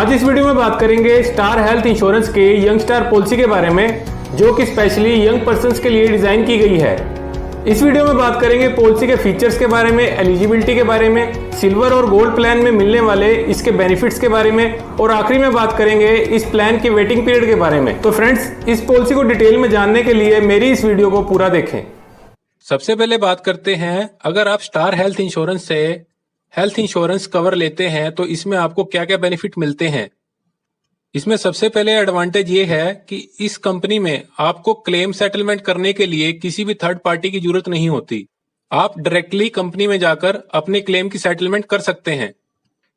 आज इस वीडियो में बात करेंगे स्टार हेल्थ इंश्योरेंस के यंग स्टार पॉलिसी के बारे में, जो कि स्पेशली यंग पर्संस के लिए डिजाइन की गई है। इस वीडियो में बात करेंगे पॉलिसी के फीचर्स के बारे में, एलिजिबिलिटी के बारे में, सिल्वर और गोल्ड प्लान में मिलने वाले इसके बेनिफिट्स के बारे में, और आखिरी में बात करेंगे इस प्लान के वेटिंग पीरियड के बारे में। तो फ्रेंड्स, इस पॉलिसी को डिटेल में जानने के लिए मेरी इस वीडियो को पूरा देखें। सबसे पहले बात करते हैं, अगर आप स्टार हेल्थ इंश्योरेंस से हेल्थ इंश्योरेंस कवर लेते हैं तो इसमें आपको क्या क्या बेनिफिट मिलते हैं। इसमें सबसे पहले एडवांटेज ये है कि इस कंपनी में आपको क्लेम सेटलमेंट करने के लिए किसी भी थर्ड पार्टी की जरूरत नहीं होती। आप डायरेक्टली कंपनी में जाकर अपने क्लेम की सेटलमेंट कर सकते हैं।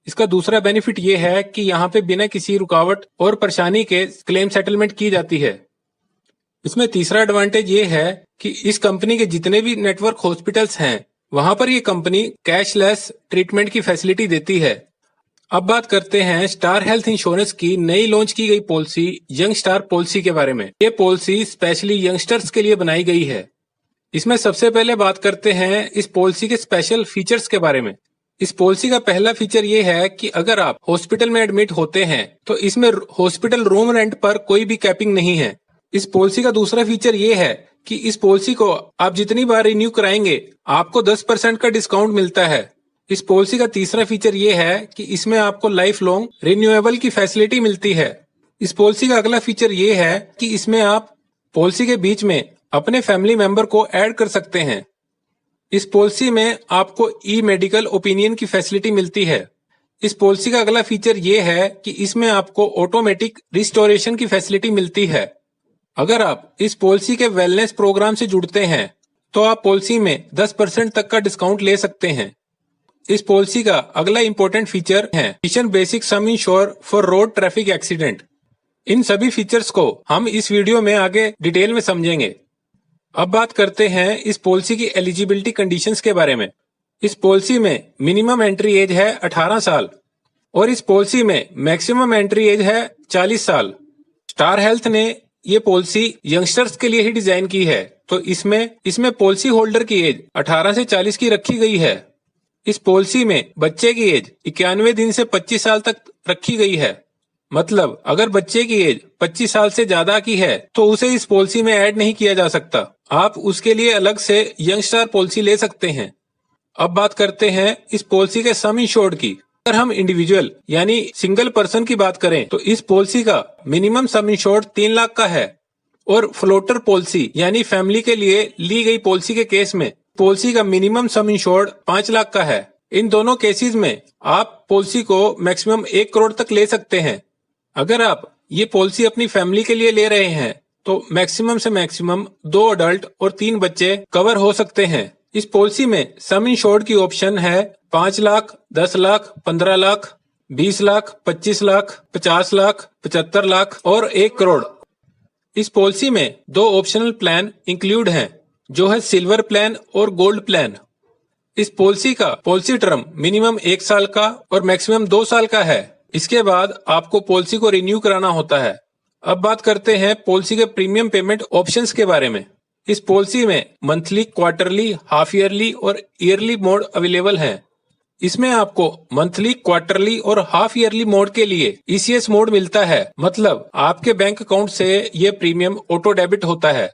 इसका दूसरा बेनिफिट ये है कि यहाँ पे बिना किसी रुकावट और परेशानी के क्लेम सेटलमेंट की जाती है। इसमें तीसरा एडवांटेज ये है कि इस कंपनी के जितने भी नेटवर्क हॉस्पिटल्स हैं वहां पर ये कंपनी कैशलेस ट्रीटमेंट की फैसिलिटी देती है। अब बात करते हैं स्टार हेल्थ इंश्योरेंस की नई लॉन्च की गई पॉलिसी यंग स्टार पॉलिसी के बारे में। ये पॉलिसी स्पेशली यंगस्टर्स के लिए बनाई गई है। इसमें सबसे पहले बात करते हैं इस पॉलिसी के स्पेशल फीचर्स के बारे में। इस पॉलिसी का पहला फीचर ये है कि अगर आप हॉस्पिटल में एडमिट होते हैं तो इसमें हॉस्पिटल रूम रेंट पर कोई भी कैपिंग नहीं है। इस पॉलिसी का दूसरा फीचर ये है कि इस पॉलिसी को आप जितनी बार रिन्यू कराएंगे आपको 10% का डिस्काउंट मिलता है। इस पॉलिसी का तीसरा फीचर ये है कि इसमें आपको लाइफ लॉन्ग रिन्यूएबल की फैसिलिटी मिलती है। इस पॉलिसी का अगला फीचर ये है कि इसमें आप पॉलिसी के बीच में अपने फैमिली मेंबर को ऐड कर सकते हैं। इस पॉलिसी में आपको ई मेडिकल ओपिनियन की फैसिलिटी मिलती है। इस पॉलिसी का अगला फीचर ये है कि इसमें आपको ऑटोमेटिक रिस्टोरेशन की फैसिलिटी मिलती है। अगर आप इस पॉलिसी के वेलनेस प्रोग्राम से जुड़ते हैं तो आप पॉलिसी में 10% तक का डिस्काउंट ले सकते हैं। इस पॉलिसी का अगला इंपॉर्टेंट फीचर है mission basic sum insure for road traffic accident. इन सभी फीचर्स को हम इस वीडियो में आगे डिटेल में समझेंगे। अब बात करते हैं इस पॉलिसी की एलिजिबिलिटी कंडीशंस के बारे में। इस पॉलिसी में मिनिमम एंट्री एज है 18 साल और इस पॉलिसी में मैक्सिमम एंट्री एज है 40 साल। स्टार हेल्थ ने ये पॉलिसी यंगस्टर्स के लिए ही डिजाइन की है, तो इसमें पॉलिसी होल्डर की एज 18 से 40 की रखी गई है। इस पॉलिसी में बच्चे की एज 91 दिन से 25 साल तक रखी गई है। मतलब अगर बच्चे की एज 25 साल से ज्यादा की है तो उसे इस पॉलिसी में ऐड नहीं किया जा सकता। आप उसके लिए अलग से यंग स्टार पॉलिसी ले सकते हैं। अब बात करते हैं इस पॉलिसी के सम इंश्योर्ड की। अगर हम इंडिविजुअल यानी सिंगल पर्सन की बात करें तो इस पॉलिसी का मिनिमम सम इंश्योर्ड 3 लाख का है और फ्लोटर पॉलिसी यानी फैमिली के लिए ली गई पॉलिसी के केस में पॉलिसी का मिनिमम सम इंश्योर्ड 5 लाख का है। इन दोनों केसेस में आप पॉलिसी को मैक्सिमम 1 करोड़ तक ले सकते हैं। अगर आप ये पॉलिसी अपनी फैमिली के लिए ले रहे हैं तो मैक्सिमम से मैक्सिमम 2 अडल्ट और 3 बच्चे कवर हो सकते हैं। इस पॉलिसी में सम इंश्योर्ड की ऑप्शन है 5 लाख, 10 लाख, 15 लाख, 20 लाख, 25 लाख, 50 लाख, 75 लाख और 1 करोड़। इस पॉलिसी में 2 ऑप्शनल प्लान इंक्लूड हैं, जो है सिल्वर प्लान और गोल्ड प्लान। इस पॉलिसी का पॉलिसी टर्म मिनिमम 1 साल का और मैक्सिमम 2 साल का है। इसके बाद आपको पॉलिसी को रिन्यू कराना होता है। अब बात करते हैं पॉलिसी के प्रीमियम पेमेंट ऑप्शंस के बारे में। इस पॉलिसी में मंथली, क्वार्टरली, हाफ ईयरली और ईयरली मोड अवेलेबल हैं। इसमें आपको मंथली, क्वार्टरली और हाफ ईयरली मोड के लिए ईसीएस मोड मिलता है। मतलब आपके बैंक अकाउंट से ये प्रीमियम ऑटो डेबिट होता है।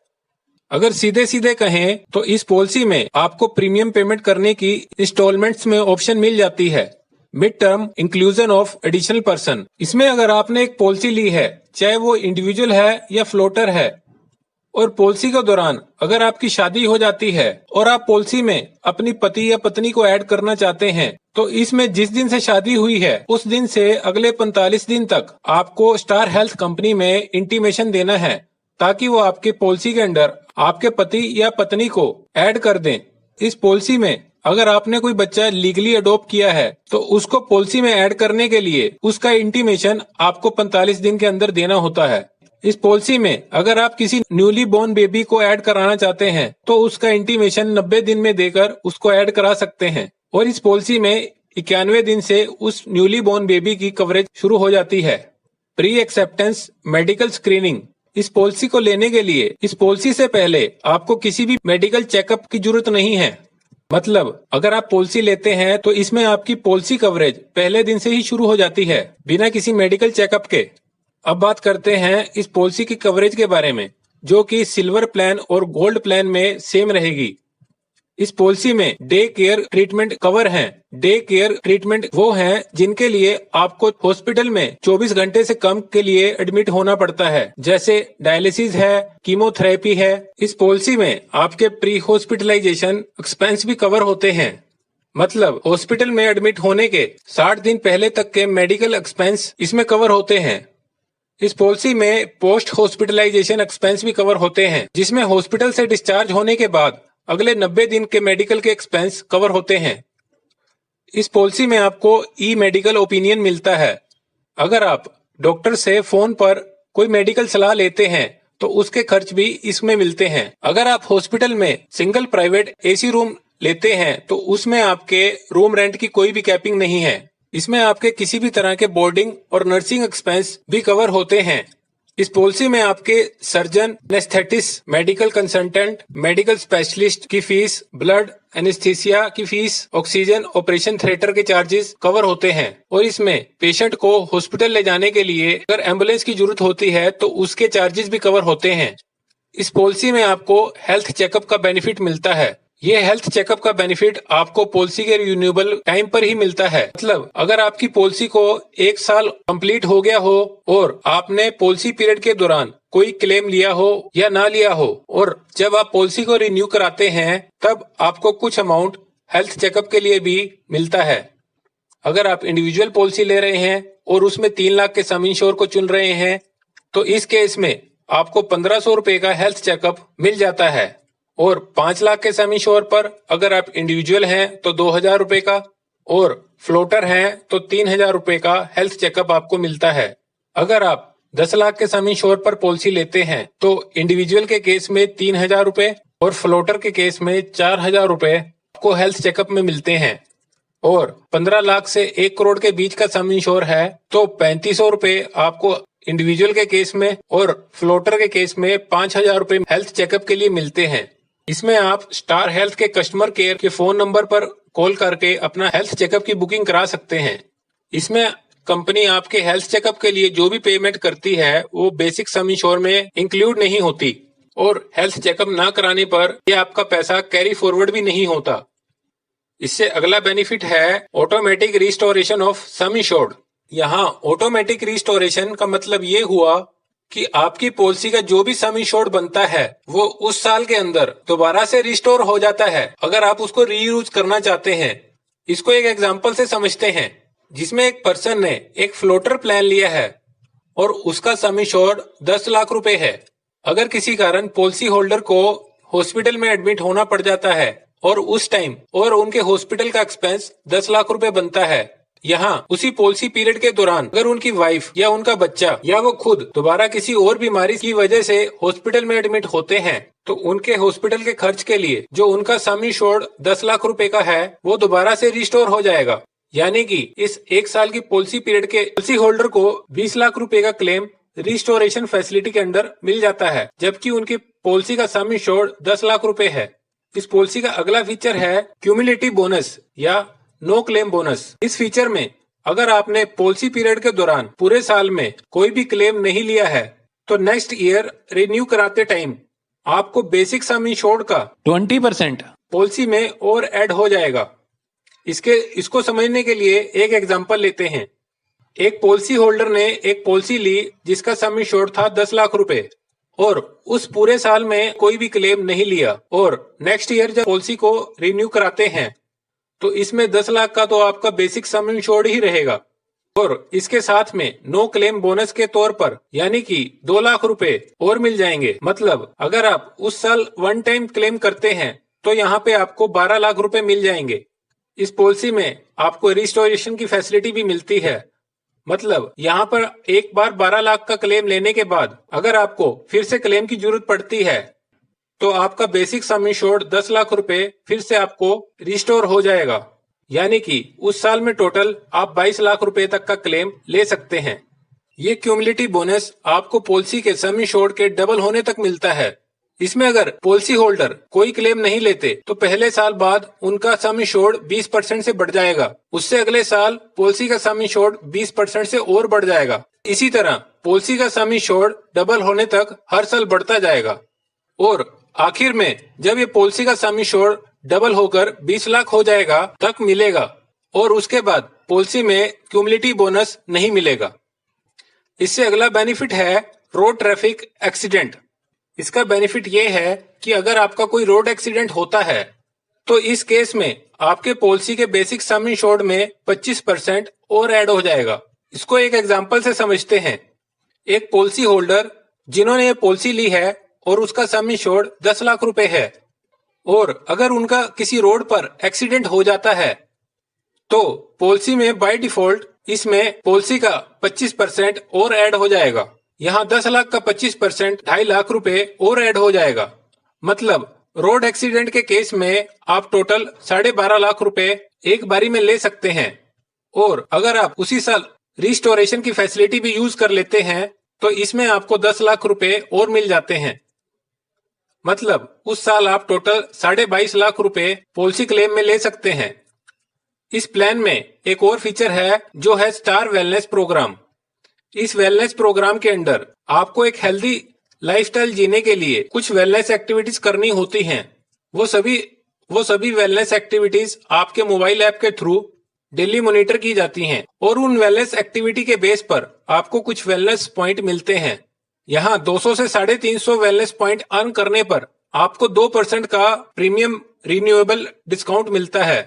अगर सीधे सीधे कहें तो इस पॉलिसी में आपको प्रीमियम पेमेंट करने की इंस्टॉलमेंट्स में ऑप्शन मिल जाती है। Mid term inclusion of additional person. इसमें अगर आपने एक पॉलिसी ली है, चाहे वो इंडिविजुअल है या फ्लोटर है, और पॉलिसी के दौरान अगर आपकी शादी हो जाती है और आप पॉलिसी में अपनी पति या पत्नी को ऐड करना चाहते हैं तो इसमें जिस दिन से शादी हुई है उस दिन से अगले 45 दिन तक आपको स्टार हेल्थ कंपनी में इंटीमेशन देना है, ताकि वो आपके पॉलिसी के अंडर आपके पति या पत्नी को ऐड कर दें। इस पॉलिसी में अगर आपने कोई बच्चा लीगली अडॉप्ट किया है तो उसको पॉलिसी में ऐड करने के लिए उसका इंटीमेशन आपको 45 दिन के अंदर देना होता है। इस पॉलिसी में अगर आप किसी न्यूली बोर्न बेबी को ऐड कराना चाहते हैं तो उसका इंटीमेशन 90 दिन में देकर उसको ऐड करा सकते हैं और इस पॉलिसी में 91 दिन से उस न्यूली बोर्न बेबी की कवरेज शुरू हो जाती है। Pre acceptance medical screening. इस पॉलिसी को लेने के लिए इस पॉलिसी से पहले आपको किसी भी मेडिकल चेकअप की जरूरत नहीं है। मतलब अगर आप पॉलिसी लेते हैं तो इसमें आपकी पॉलिसी कवरेज पहले दिन से ही शुरू हो जाती है बिना किसी मेडिकल चेकअप के। अब बात करते हैं इस पॉलिसी की कवरेज के बारे में, जो कि सिल्वर प्लान और गोल्ड प्लान में सेम रहेगी। इस पॉलिसी में डे केयर ट्रीटमेंट कवर हैं। डे केयर ट्रीटमेंट वो हैं जिनके लिए आपको हॉस्पिटल में 24 घंटे से कम के लिए एडमिट होना पड़ता है, जैसे डायलिसिस है, कीमोथेरेपी है। इस पॉलिसी में आपके प्री हॉस्पिटलाइजेशन एक्सपेंस भी कवर होते हैं, मतलब हॉस्पिटल में एडमिट होने के 60 दिन पहले तक के मेडिकल एक्सपेंस इसमें कवर होते हैं। इस पॉलिसी में पोस्ट हॉस्पिटलाइजेशन एक्सपेंस भी कवर होते हैं, जिसमें हॉस्पिटल से डिस्चार्ज होने के बाद अगले 90 दिन के मेडिकल के एक्सपेंस कवर होते हैं। इस पॉलिसी में आपको ई मेडिकल ओपिनियन मिलता है। अगर आप डॉक्टर से फोन पर कोई मेडिकल सलाह लेते हैं तो उसके खर्च भी इसमें मिलते हैं। अगर आप हॉस्पिटल में सिंगल प्राइवेट एसी रूम लेते हैं तो उसमें आपके रूम रेंट की कोई भी कैपिंग नहीं है। इसमें आपके किसी भी तरह के बोर्डिंग और नर्सिंग एक्सपेंस भी कवर होते हैं। इस पॉलिसी में आपके surgeon, anaesthetist, medical consultant, medical specialist की फीस, ब्लड एनेस्थीसिया की फीस, ऑक्सीजन ऑपरेशन थिएटर के चार्जेस कवर होते हैं। और इसमें पेशेंट को हॉस्पिटल ले जाने के लिए अगर एम्बुलेंस की जरूरत होती है तो उसके चार्जेस भी कवर होते हैं। इस पॉलिसी में आपको हेल्थ चेकअप का बेनिफिट मिलता है। ये हेल्थ चेकअप का बेनिफिट आपको पॉलिसी के रिन्यूएबल टाइम पर ही मिलता है। मतलब अगर आपकी पॉलिसी को 1 साल कंप्लीट हो गया हो और आपने पॉलिसी पीरियड के दौरान कोई क्लेम लिया हो या ना लिया हो, और जब आप पॉलिसी को रिन्यू कराते हैं तब आपको कुछ अमाउंट हेल्थ चेकअप के लिए भी मिलता है। अगर आप इंडिविजुअल पॉलिसी ले रहे हैं और उसमें 3 लाख के सम इंश्योर को चुन रहे हैं तो इस केस में आपको 1500 रुपए का हेल्थ चेकअप मिल जाता है। और 5 लाख के सम इंश्योर पर अगर आप इंडिविजुअल हैं तो 2000 रुपए का, और फ्लोटर हैं तो 3000 रुपए का हेल्थ चेकअप आपको मिलता है। अगर आप 10 लाख के सम इंश्योर पर पॉलिसी लेते हैं तो इंडिविजुअल के केस में 3000 रुपए और फ्लोटर के केस में 4000 रुपए आपको हेल्थ चेकअप में मिलते हैं। और 15 लाख से 1 करोड़ के बीच का सम इंश्योर है तो 3500 रुपए आपको इंडिविजुअल के केस में और फ्लोटर के केस में 5000 रुपए हेल्थ चेकअप के लिए मिलते हैं। इसमें आप स्टार हेल्थ के कस्टमर केयर के फोन नंबर पर कॉल करके अपना हेल्थ चेकअप की बुकिंग करा सकते हैं। इसमें कंपनी आपके हेल्थ चेकअप के लिए जो भी पेमेंट करती है वो बेसिक सम इंश्योर में इंक्लूड नहीं होती, और हेल्थ चेकअप ना कराने पर ये आपका पैसा कैरी फॉरवर्ड भी नहीं होता। इससे अगला बेनिफिट है automatic restoration of some insured. यहाँ ऑटोमेटिक रिस्टोरेशन का मतलब ये हुआ कि आपकी पॉलिसी का जो भी सम इंश्योर्ड बनता है वो उस साल के अंदर दोबारा से रिस्टोर हो जाता है अगर आप उसको रीयूज करना चाहते हैं। इसको एक एग्जांपल से समझते हैं, जिसमें एक पर्सन ने एक फ्लोटर प्लान लिया है और उसका सम इंश्योर्ड 10 लाख रुपए है। अगर किसी कारण पॉलिसी होल्डर को हॉस्पिटल में एडमिट होना पड़ जाता है और उस टाइम और उनके हॉस्पिटल का एक्सपेंस 10 लाख रुपए बनता है, यहाँ उसी पॉलिसी पीरियड के दौरान अगर उनकी वाइफ या उनका बच्चा या वो खुद दोबारा किसी और बीमारी की वजह से हॉस्पिटल में एडमिट होते हैं तो उनके हॉस्पिटल के खर्च के लिए जो उनका सम इंश्योर्ड 10 लाख रुपए का है वो दोबारा से रिस्टोर हो जाएगा। यानी कि इस 1 साल की पॉलिसी पीरियड के पॉलिसी होल्डर को 20 लाख रुपए का क्लेम रिस्टोरेशन फैसिलिटी के अंदर मिल जाता है, जबकि उनकी पॉलिसी का सम इंश्योर्ड 10 लाख रुपए है। इस पॉलिसी का अगला फीचर है क्यूमुलेटिव बोनस या नो क्लेम बोनस। इस फीचर में अगर आपने पॉलिसी पीरियड के दौरान पूरे साल में कोई भी क्लेम नहीं लिया है तो नेक्स्ट ईयर रिन्यू कराते टाइम आपको बेसिक सम इंश्योर्ड का 20% पॉलिसी में और ऐड हो जाएगा। इसको समझने के लिए एक एग्जांपल लेते हैं। एक पॉलिसी होल्डर ने एक पॉलिसी ली जिसका सम इंश्योर्ड था 10 लाख रुपए और उस पूरे साल में कोई भी क्लेम नहीं लिया, और नेक्स्ट ईयर जब पॉलिसी को रिन्यू कराते हैं तो इसमें 10 लाख का तो आपका बेसिक सम इंश्योर्ड ही रहेगा, और इसके साथ में नो क्लेम बोनस के तौर पर यानी कि 2 लाख रुपए और मिल जाएंगे। मतलब अगर आप उस साल 1 टाइम क्लेम करते हैं तो यहाँ पे आपको 12 लाख रुपए मिल जाएंगे। इस पॉलिसी में आपको रिस्टोरेशन की फैसिलिटी भी मिलती है। मतलब यहाँ पर एक बार 12 लाख का क्लेम लेने के बाद अगर आपको फिर से क्लेम की जरूरत पड़ती है तो आपका बेसिक सम इंश्योर्ड 10 लाख रुपए फिर से आपको रिस्टोर हो जाएगा। यानी कि उस साल में टोटल आप 22 लाख रुपए तक का क्लेम ले सकते हैं। ये क्यूमुलेटिव बोनस आपको पॉलिसी के सम इंश्योर्ड के डबल होने तक मिलता है। इसमें अगर पॉलिसी होल्डर कोई क्लेम नहीं लेते तो पहले साल बाद उनका सम इंश्योर्ड 20% से बढ़ जाएगा। उससे अगले साल पॉलिसी का सम इंश्योर्ड 20% से और बढ़ जाएगा। इसी तरह पॉलिसी का सम इंश्योर्ड डबल होने तक हर साल बढ़ता जाएगा और आखिर में जब ये पॉलिसी का सम इंश्योर्ड डबल होकर 20 लाख हो जाएगा तक मिलेगा और उसके बाद पॉलिसी में क्यूमुलेटिव बोनस नहीं मिलेगा। इससे अगला बेनिफिट है रोड ट्रैफिक एक्सीडेंट। इसका बेनिफिट ये है कि अगर आपका कोई रोड एक्सीडेंट होता है तो इस केस में आपके पॉलिसी के बेसिक सम इंश्योर्ड में 25% और ऐड हो जाएगा। इसको एक एग्जांपल से समझते हैं। एक पॉलिसी होल्डर जिन्होंने ये पॉलिसी ली है और उसका सम इंश्योर्ड 10 लाख रुपए है और अगर उनका किसी रोड पर एक्सीडेंट हो जाता है तो पॉलिसी में बाय डिफॉल्ट इसमें पॉलिसी का 25% और ऐड हो जाएगा। यहाँ 10 लाख का 25% 2.5 लाख रुपए और ऐड हो जाएगा। मतलब रोड एक्सीडेंट के केस में आप टोटल 12.5 लाख रुपए एक बारी में ले सकते हैं और अगर आप उसी साल रिस्टोरेशन की फैसिलिटी भी यूज कर लेते हैं तो इसमें आपको 10 लाख रुपए और मिल जाते हैं। मतलब उस साल आप टोटल 22.5 लाख रुपए पॉलिसी क्लेम में ले सकते हैं। इस प्लान में एक और फीचर है जो है स्टार वेलनेस प्रोग्राम। इस वेलनेस प्रोग्राम के अंदर आपको एक हेल्दी लाइफस्टाइल जीने के लिए कुछ वेलनेस एक्टिविटीज करनी होती हैं। वो सभी वेलनेस एक्टिविटीज आपके मोबाइल ऐप के थ्रू डेली मॉनिटर की जाती हैं और उन वेलनेस एक्टिविटी के बेस पर आपको कुछ वेलनेस पॉइंट मिलते हैं। यहाँ 200 से 350 वेलनेस पॉइंट अर्न करने पर आपको 2% का प्रीमियम रिन्यूएबल डिस्काउंट मिलता है।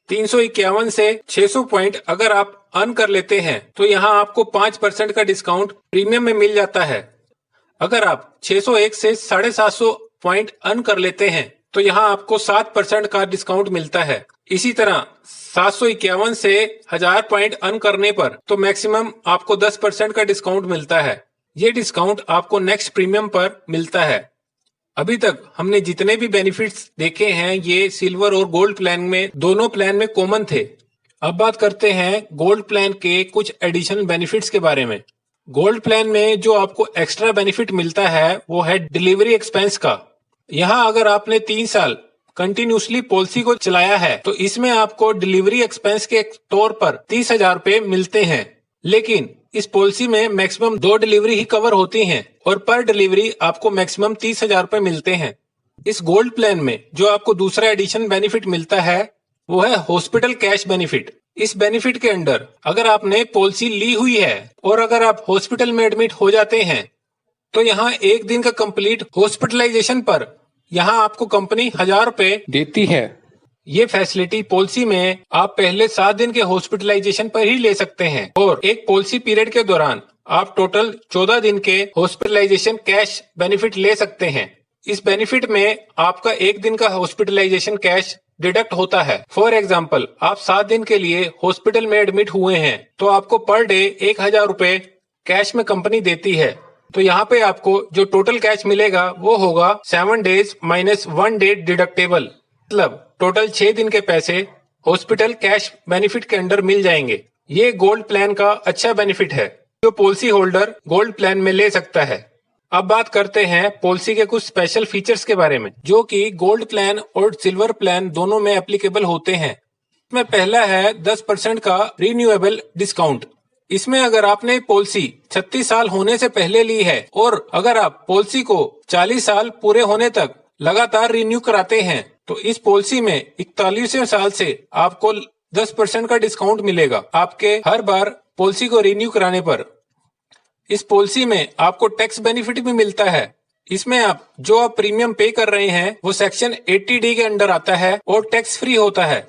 351 से 600 पॉइंट अगर आप अर्न कर लेते हैं तो यहाँ आपको 5% का डिस्काउंट प्रीमियम में मिल जाता है। अगर आप 601 से 750 पॉइंट अर्न कर लेते हैं तो यहाँ आपको 7% का डिस्काउंट मिलता है। इसी तरह 751 से 1000 पॉइंट अर्न करने पर तो मैक्सिमम आपको 10% का डिस्काउंट मिलता है। ये डिस्काउंट आपको नेक्स्ट प्रीमियम पर मिलता है। अभी तक हमने जितने भी बेनिफिट्स देखे हैं ये सिल्वर और गोल्ड प्लान में दोनों प्लान में कॉमन थे। अब बात करते हैं गोल्ड प्लान के कुछ एडिशनल बेनिफिट्स के बारे में। गोल्ड प्लान में जो आपको एक्स्ट्रा बेनिफिट मिलता है वो है डिलीवरी एक्सपेंस का। यहाँ अगर आपने 3 साल कंटिन्यूसली पॉलिसी को चलाया है तो इसमें आपको डिलीवरी एक्सपेंस के तौर पर 30,000 रुपए मिलते हैं। लेकिन इस पॉलिसी में मैक्सिमम 2 डिलीवरी ही कवर होती हैं और पर डिलीवरी आपको मैक्सिमम 30,000 रुपए मिलते हैं। इस गोल्ड प्लान में जो आपको दूसरा एडिशन बेनिफिट मिलता है वो है हॉस्पिटल कैश बेनिफिट। इस बेनिफिट के अंदर अगर आपने पॉलिसी ली हुई है और अगर आप हॉस्पिटल में एडमिट हो जाते हैं तो यहाँ 1 दिन का कंप्लीट हॉस्पिटलाइजेशन पर यहाँ आपको कंपनी 1000 रुपए देती है। ये फैसिलिटी पॉलिसी में आप पहले 7 दिन के हॉस्पिटलाइजेशन पर ही ले सकते हैं और एक पॉलिसी पीरियड के दौरान आप टोटल 14 दिन के हॉस्पिटलाइजेशन कैश बेनिफिट ले सकते हैं। इस बेनिफिट में आपका 1 दिन का हॉस्पिटलाइजेशन कैश डिडक्ट होता है। फॉर एग्जाम्पल आप 7 दिन के लिए हॉस्पिटल में एडमिट हुए हैं तो आपको पर डे 1000 रुपए कैश में कंपनी देती है। तो यहाँ पे आपको जो टोटल कैश मिलेगा वो होगा 7 days माइनस 1 day डिडक्टेबल। मतलब टोटल 6 दिन के पैसे हॉस्पिटल कैश बेनिफिट के अंदर मिल जाएंगे। ये गोल्ड प्लान का अच्छा बेनिफिट है जो पॉलिसी होल्डर गोल्ड प्लान में ले सकता है। अब बात करते हैं पॉलिसी के कुछ स्पेशल फीचर्स के बारे में जो कि गोल्ड प्लान और सिल्वर प्लान दोनों में एप्लीकेबल होते हैं। इसमें पहला है 10% का रिन्यूएबल डिस्काउंट। इसमें अगर आपने पॉलिसी 36 साल होने से पहले ली है और अगर आप पॉलिसी को 40 साल पूरे होने तक लगातार रिन्यू कराते हैं तो इस पॉलिसी में 41वें साल से आपको 10% का डिस्काउंट मिलेगा आपके हर बार पॉलिसी को रिन्यू कराने पर। इस पॉलिसी में आपको टैक्स बेनिफिट भी मिलता है। इसमें आप जो प्रीमियम पे कर रहे हैं वो सेक्शन 80D के अंडर आता है और टैक्स फ्री होता है।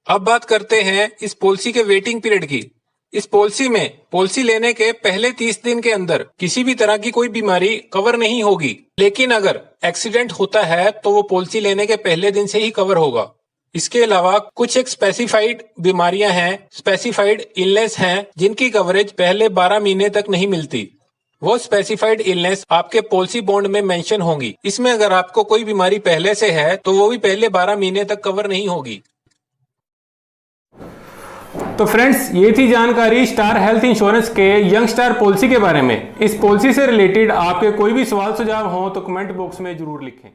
अब बात करते हैं इस पॉलिसी के वेटिंग पीरियड की। इस पॉलिसी में पॉलिसी लेने के पहले 30 दिन के अंदर किसी भी तरह की कोई बीमारी कवर नहीं होगी, लेकिन अगर एक्सीडेंट होता है तो वो पॉलिसी लेने के पहले दिन से ही कवर होगा। इसके अलावा कुछ एक स्पेसिफाइड बीमारियां हैं, स्पेसिफाइड इलनेस हैं जिनकी कवरेज पहले 12 महीने तक नहीं मिलती। वो स्पेसिफाइड इलनेस आपके पॉलिसी बॉन्ड में मेंशन होंगी। इसमें अगर आपको कोई बीमारी पहले से है तो वो भी पहले 12 महीने तक कवर नहीं होगी। तो फ्रेंड्स, ये थी जानकारी स्टार हेल्थ इंश्योरेंस के यंग स्टार पॉलिसी के बारे में। इस पॉलिसी से रिलेटेड आपके कोई भी सवाल सुझाव हो तो कमेंट बॉक्स में जरूर लिखें।